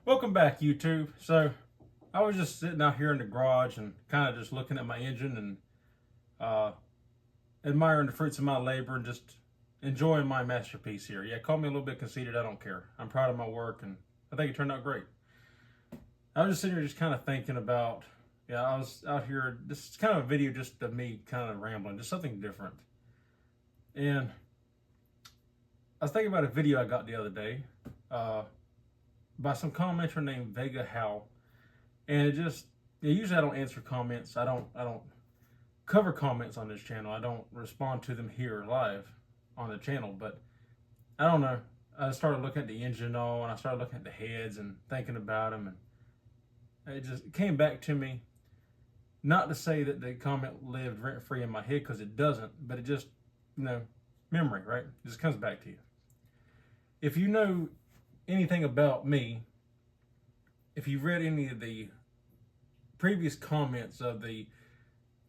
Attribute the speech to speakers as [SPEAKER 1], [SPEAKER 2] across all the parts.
[SPEAKER 1] Welcome back, YouTube. So, I was just sitting out here in the garage and kind of just looking at my engine and uh, admiring the fruits of my labor and just enjoying my masterpiece here. Yeah, call me a little bit conceited. I don't care. I'm proud of my work and I think it turned out great. I was just sitting here just kind of thinking about, yeah, I was out here. This is kind of a video just of me kind of rambling, just something different. And I was thinking about a video I got the other day uh, by some commenter named Vega Howe. And usually I don't answer comments. I don't cover comments on this channel. I don't respond to them here live on the channel. But I don't know. I started looking at the engine and all, and I started looking at the heads and thinking about them, and it just came back to me. Not to say that the comment lived rent free in my head, because it doesn't, but it just, you know, memory, right? It just comes back to you. If you know anything about me, if you've read any of the previous comments of the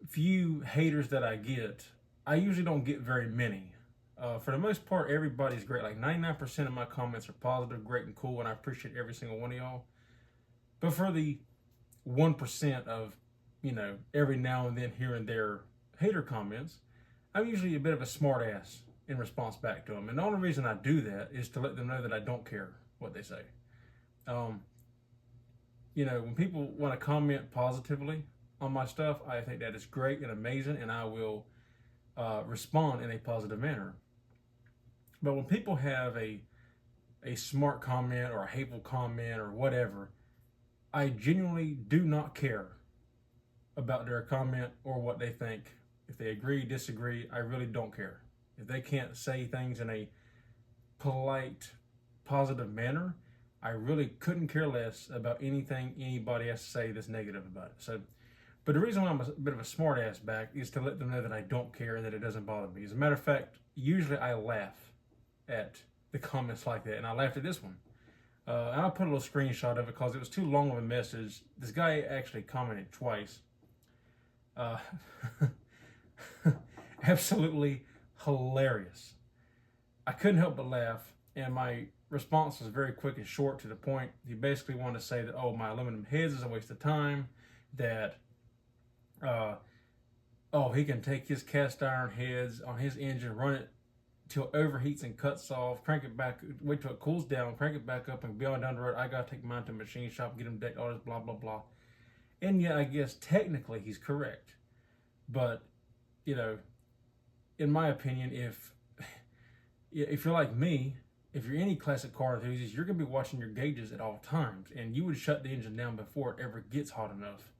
[SPEAKER 1] few haters that I get, I usually don't get very many. For the most part, everybody's great. Like 99% of my comments are positive, great, and cool, and I appreciate every single one of y'all. But for the 1% of, every now and then here and there hater comments, I'm usually a bit of a smart ass in response back to them. And the only reason I do that is to let them know that I don't care what they say. Um, when people want to comment positively on my stuff, I think that is great and amazing, and I will respond in a positive manner. But when people have a smart comment or a hateful comment or whatever, I genuinely do not care about their comment or what they think. If they agree, disagree, I really don't care. If they can't say things in a polite, positive manner, I really couldn't care less about anything anybody has to say that's negative about it. So, but the reason why I'm a bit of a smart ass back is to let them know that I don't care and that it doesn't bother me. As a matter of fact, usually I laugh at the comments like that, and I laughed at this one. And I'll put a little screenshot of it because it was too long of a message. This guy actually commented twice. Uh, absolutely hilarious. I couldn't help but laugh, and my response was very quick and short to the point. He basically wanted to say that, oh, my aluminum heads is a waste of time, that he can take his cast iron heads on his engine, run it till it overheats and cuts off, crank it back, wait till it cools down, crank it back up, and be on down the road. I gotta take mine to a machine shop, get them decked, all this blah blah blah. And yeah, I guess technically he's correct, but in my opinion, if you're like me, if you're any classic car enthusiast, you're gonna be watching your gauges at all times, and you would shut the engine down before it ever gets hot enough,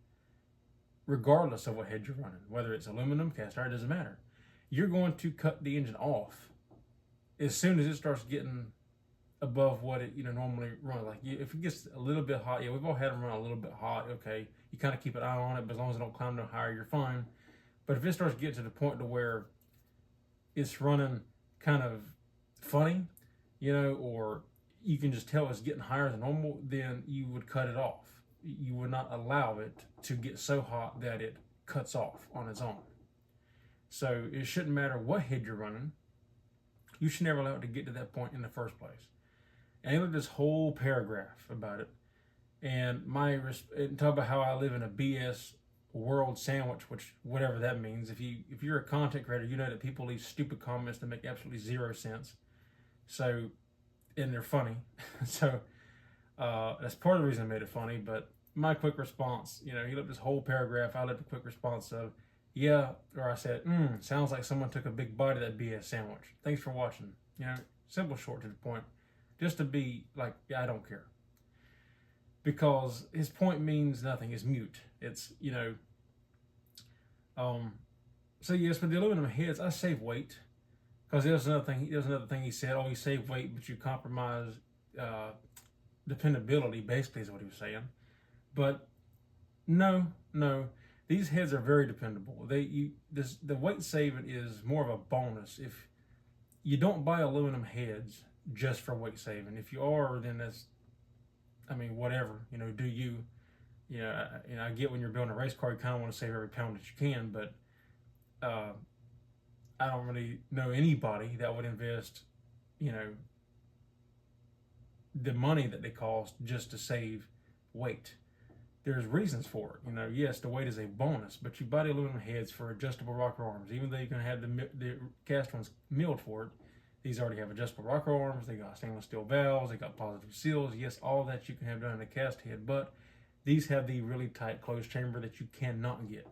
[SPEAKER 1] regardless of what head you're running, whether it's aluminum, cast iron, doesn't matter. You're going to cut the engine off as soon as it starts getting above what it normally runs. Like if it gets a little bit hot, we've all had them run a little bit hot. Okay, you kind of keep an eye on it, but as long as it don't climb no higher, you're fine. But if it starts getting to the point to where it's running kind of funny, or you can just tell it's getting higher than normal, then you would cut it off. You would not allow it to get so hot that it cuts off on its own. So it shouldn't matter what head you're running. You should never allow it to get to that point in the first place. And he wrote this whole paragraph about it. And talk about how I live in a BS world sandwich, which whatever that means. If you're a content creator, you know that people leave stupid comments that make absolutely zero sense. So, and they're funny. So that's part of the reason I made it funny. But my quick response, he left this whole paragraph. I left a quick response of, yeah, or I said, sounds like someone took a big bite of that BS sandwich. Thanks for watching. Simple, short, to the point. Just to be like, yeah, I don't care. Because his point means nothing. It's mute. It's, so yes, with the aluminum heads, I save weight. Because there's another thing he said, oh, you save weight, but you compromise dependability, basically is what he was saying. But no. These heads are very dependable. The weight saving is more of a bonus. If you don't buy aluminum heads just for weight saving, if you are, then whatever. Do you? I get when you're building a race car, you kind of want to save every pound that you can, but I don't really know anybody that would invest, the money that they cost just to save weight. There's reasons for it. You know, yes, the weight is a bonus, but you buy the aluminum heads for adjustable rocker arms. Even though you can have the cast ones milled for it, these already have adjustable rocker arms. They got stainless steel valves. They got positive seals. Yes, all that you can have done in a cast head, but these have the really tight closed chamber that you cannot get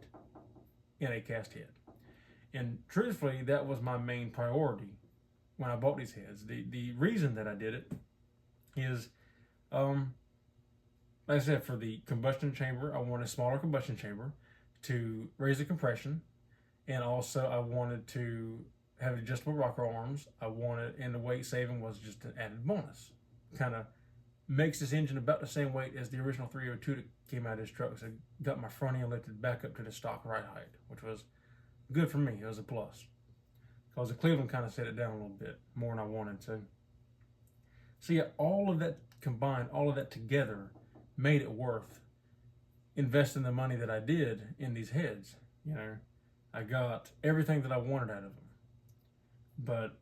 [SPEAKER 1] in a cast head. And truthfully, that was my main priority when I bought these heads. The reason that I did it is, like I said, for the combustion chamber, I wanted a smaller combustion chamber to raise the compression, and also I wanted to have adjustable rocker arms. I wanted, and the weight saving was just an added bonus. Kind of makes this engine about the same weight as the original 302 that came out of this truck. So I got my front end lifted back up to the stock ride height, which was good for me. It was a plus. Because the Cleveland kind of set it down a little bit more than I wanted to. So yeah, all of that combined, all of that together made it worth investing the money that I did in these heads. You know, I got everything that I wanted out of them. But,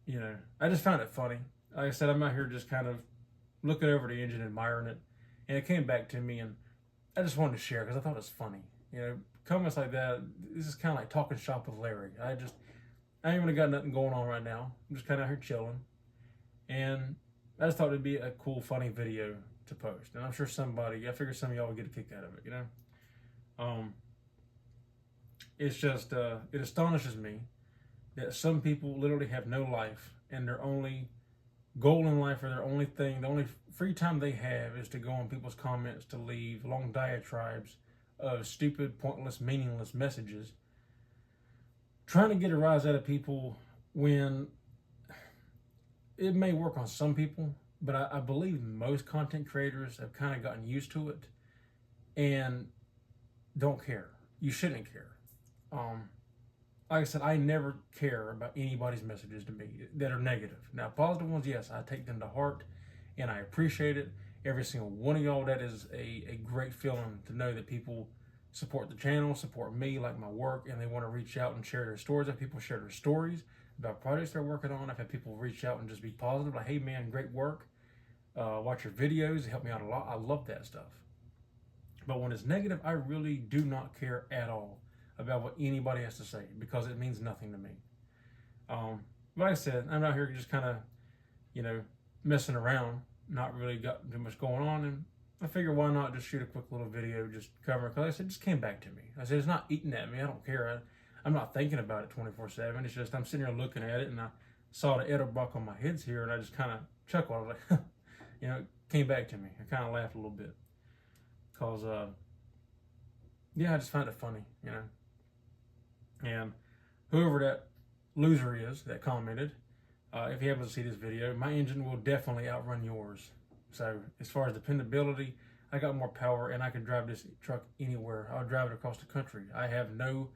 [SPEAKER 1] you know, I just found it funny. Like I said, I'm out here just kind of looking over the engine, admiring it. And it came back to me, and I just wanted to share because I thought it was funny. You know, comments like that, this is kind of like talking shop with Larry. I ain't really got nothing going on right now. I'm just kind of out here chilling. And I just thought it'd be a cool, funny video to post. And I'm sure I figure some of y'all will get a kick out of it, you know? It's just, it astonishes me that some people literally have no life, and their only goal in life, or their only thing, the only free time they have is to go on people's comments to leave long diatribes of stupid, pointless, meaningless messages, trying to get a rise out of people when it may work on some people, but I believe most content creators have kind of gotten used to it and don't care. You shouldn't care. Like I said, I never care about anybody's messages to me that are negative. Now, positive ones, yes, I take them to heart and I appreciate it. Every single one of y'all, that is a great feeling to know that people support the channel, support me, like my work, and they want to reach out and share their stories. I've had people share their stories about projects they're working on. I've had people reach out and just be positive, like, hey man, great work. Watch your videos, they help me out a lot. I love that stuff. But when it's negative, I really do not care at all about what anybody has to say, because it means nothing to me. Like I said, I'm out here just kind of, you know, messing around, not really got too much going on, and I figure why not just shoot a quick little video, just cover it, because like I said, it just came back to me. I said, it's not eating at me, I don't care. I'm not thinking about it 24/7, it's just I'm sitting here looking at it, and I saw the Edelbrock on my heads here, and I just kind of chuckled. I was like, you know, it came back to me. I kind of laughed a little bit, because, yeah, I just find it funny, you know. And whoever that loser is that commented, if you happen to see this video, my engine will definitely outrun yours. So as far as dependability, I got more power, and I can drive this truck anywhere. I'll drive it across the country. I have no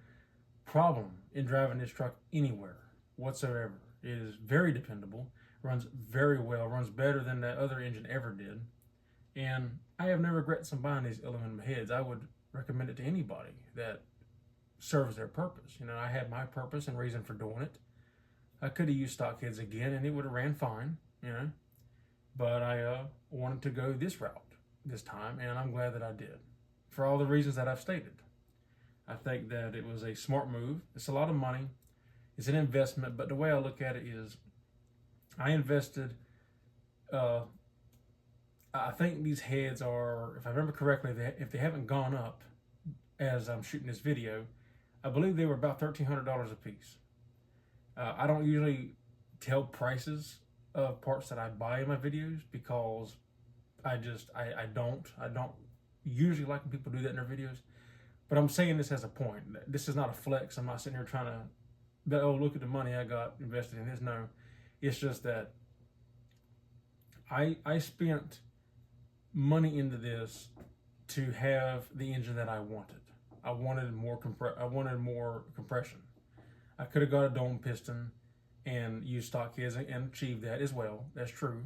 [SPEAKER 1] problem in driving this truck anywhere whatsoever. It is very dependable, runs very well, runs better than that other engine ever did. And I have no regrets in buying these aluminum heads. I would recommend it to anybody that serves their purpose. You know, I had my purpose and reason for doing it. I could have used stock heads again and it would have ran fine, you know, but I wanted to go this route this time, and I'm glad that I did, for all the reasons that I've stated. I think that it was a smart move. It's a lot of money, it's an investment, but the way I look at it is, I invested, I think these heads are, if I remember correctly, if they haven't gone up as I'm shooting this video, I believe they were about $1,300 a piece. I don't usually tell prices of parts that I buy in my videos, because I don't usually like when people do that in their videos. But I'm saying this as a point. This is not a flex. I'm not sitting here trying to, oh, look at the money I got invested in this. No, it's just that I spent money into this to have the engine that I wanted. I wanted more compression. I could have got a dome piston and used stock heads and achieved that as well. That's true.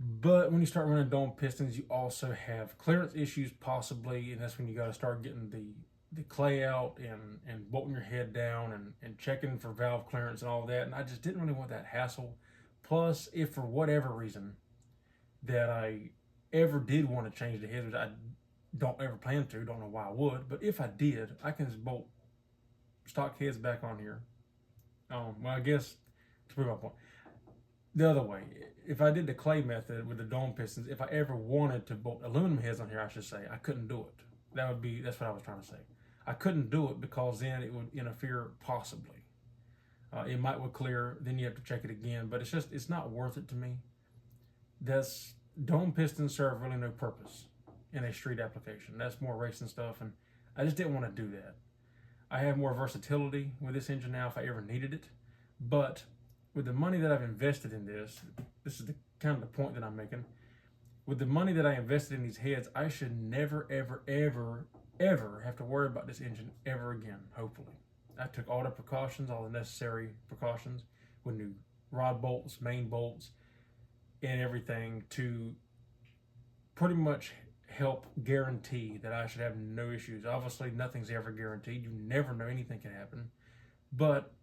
[SPEAKER 1] But when you start running dome pistons, you also have clearance issues possibly, and that's when you got to start getting the clay out and bolting your head down and checking for valve clearance and all that. And I just didn't really want that hassle. Plus, if for whatever reason that I ever did want to change the heads, which I don't ever plan to, don't know why I would, but if I did, I can just bolt stock heads back on here. Well, I guess to prove my point, the other way, if I did the clay method with the dome pistons, if I ever wanted to bolt aluminum heads on here, I should say, I couldn't do it. That's what I was trying to say. I couldn't do it because then it would interfere possibly. It might would clear, then you have to check it again, but it's not worth it to me. Dome pistons serve really no purpose in a street application. That's more racing stuff, and I just didn't want to do that. I have more versatility with this engine now if I ever needed it, but with the money that I've invested in this is the kind of the point that I'm making. With the money that I invested in these heads, I should never, ever, ever, ever have to worry about this engine ever again, hopefully. I took all the precautions, all the necessary precautions with new rod bolts, main bolts, and everything to pretty much help guarantee that I should have no issues. Obviously, nothing's ever guaranteed. You never know, anything can happen. But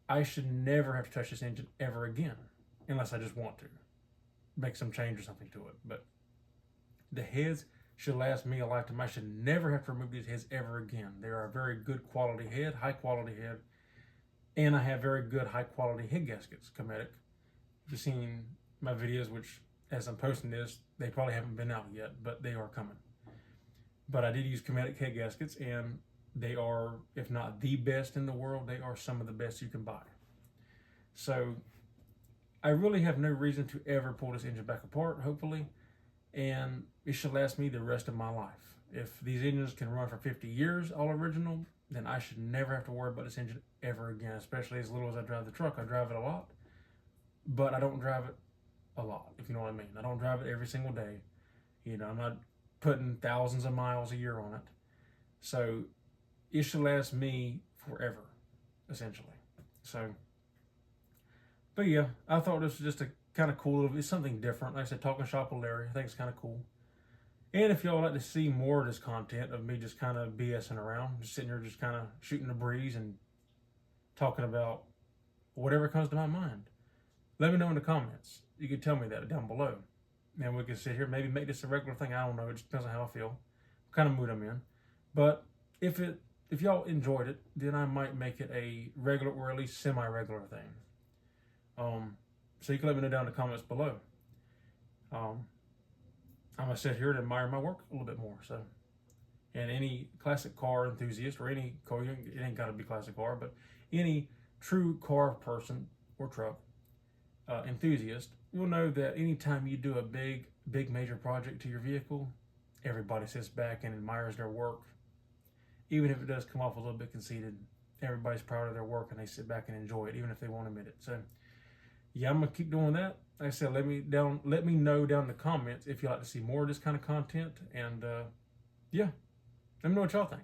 [SPEAKER 1] I should never have to touch this engine ever again, unless I just want to make some change or something to it. But the heads should last me a lifetime. I should never have to remove these heads ever again. They are a very good quality head, high quality head, and I have very good high quality head gaskets, Cometic. If you've seen my videos, which as I'm posting this, they probably haven't been out yet, but they are coming. But I did use Cometic head gaskets, and they are, if not the best in the world, they are some of the best you can buy. So I really have no reason to ever pull this engine back apart, hopefully, and it should last me the rest of my life. If these engines can run for 50 years, all original, then I should never have to worry about this engine ever again, especially as little as I drive the truck. I drive it a lot, but I don't drive it a lot, if you know what I mean. I don't drive it every single day. You know, I'm not putting thousands of miles a year on it. So it should last me forever, essentially. So, but yeah, I thought this was just a kind of cool, it's something different. Like I said, talking shop with Larry, I think it's kind of cool. And if y'all like to see more of this content of me just kind of BSing around, just sitting here just kind of shooting the breeze and talking about whatever comes to my mind, let me know in the comments. You can tell me that down below. And we can sit here, maybe make this a regular thing. I don't know. It just depends on how I feel, what kind of mood I'm in. But if y'all enjoyed it, then I might make it a regular or at least semi-regular thing. So you can let me know down in the comments below. I'm gonna sit here and admire my work a little bit more. So, and any classic car enthusiast or any car, it ain't gotta be classic car, but any true car person or truck enthusiast will know that anytime you do a big major project to your vehicle, everybody sits back and admires their work. Even if it does come off a little bit conceited, everybody's proud of their work and they sit back and enjoy it, even if they won't admit it. So yeah, I'm gonna keep doing that. Like I said, let me know down in the comments if you'd like to see more of this kind of content, and yeah, let me know what y'all think.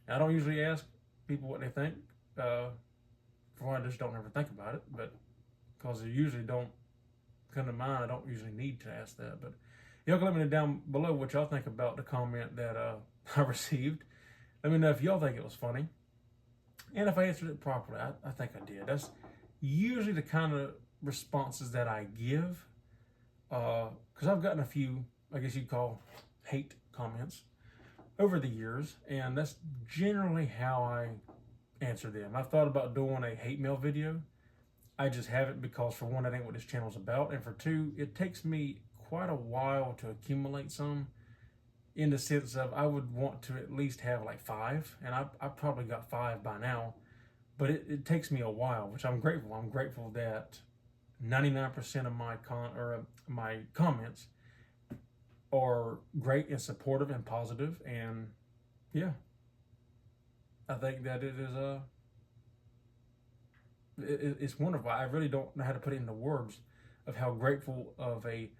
[SPEAKER 1] I don't usually ask people what they think. For one, I just don't ever think about it, but because they usually don't come to mind, I don't usually need to ask that. But y'all can let me know down below what y'all think about the comment that I received. Let me know if y'all think it was funny, and if I answered it properly. I think I did. That's usually the kind of responses that I give, because I've gotten a few, I guess you'd call hate comments over the years, and that's generally how I answer them. I've thought about doing a hate mail video. I just haven't because, for one, that ain't what this channel's about, and for two, it takes me quite a while to accumulate some, in the sense of I would want to at least have like 5, and I probably got 5 by now, but it takes me a while, which I'm grateful. I'm grateful that 99% of my comments are great and supportive and positive, and yeah, I think that it is it's wonderful. I really don't know how to put it into words of how grateful of a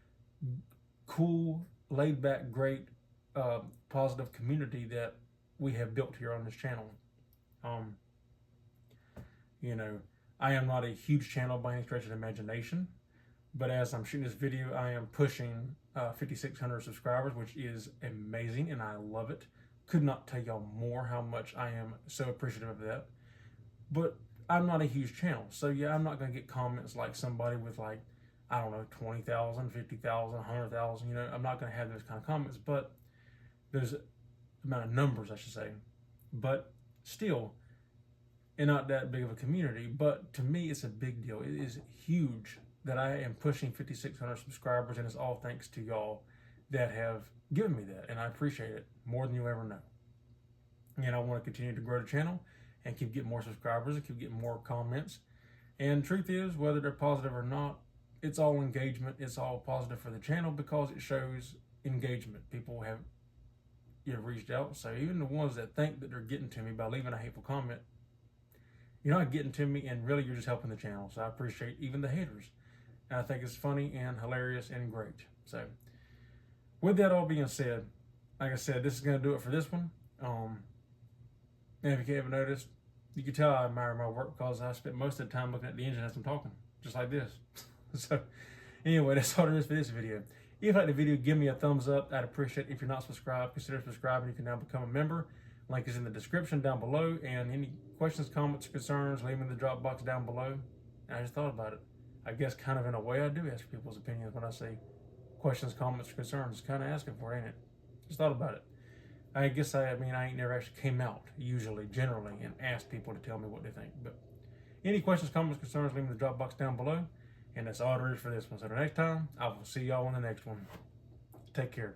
[SPEAKER 1] cool, laid back, great, positive community that we have built here on this channel. You know, I am not a huge channel by any stretch of the imagination, but as I'm shooting this video, I am pushing 5,600 subscribers, which is amazing, and I love it. Could not tell y'all more how much I am so appreciative of that. But I'm not a huge channel. So yeah, I'm not going to get comments like somebody with like, I don't know, 20,000, 50,000, 100,000. You know, I'm not going to have those kind of comments, but there's amount of numbers, I should say. But still, and not that big of a community. But to me, it's a big deal. It is huge that I am pushing 5,600 subscribers, and it's all thanks to y'all that have given me that, and I appreciate it more than you'll ever know. And I want to continue to grow the channel and keep getting more subscribers and keep getting more comments. And the truth is, whether they're positive or not, it's all engagement. It's all positive for the channel because it shows engagement. People have reached out. So even the ones that think that they're getting to me by leaving a hateful comment, you're not getting to me, and really you're just helping the channel. So I appreciate even the haters. And I think it's funny and hilarious and great. So with that all being said, like I said, this is going to do it for this one. And if you haven't noticed, you can tell I admire my work because I spent most of the time looking at the engine as I'm talking, just like this. So anyway, that's all there is for this video. If you like the video, give me a thumbs up. I'd appreciate it. If you're not subscribed, consider subscribing. You can now become a member. Link is in the description down below. And any questions, comments, concerns, leave them in the drop box down below. And I just thought about it. I guess kind of in a way I do ask people's opinions when I say questions, comments, or concerns. It's kind of asking for it, ain't it? Just thought about it. I guess I ain't never actually came out, usually, generally, and asked people to tell me what they think. But any questions, comments, concerns, leave them in the drop box down below. And that's all there is for this one. So the next time, I will see y'all in the next one. Take care.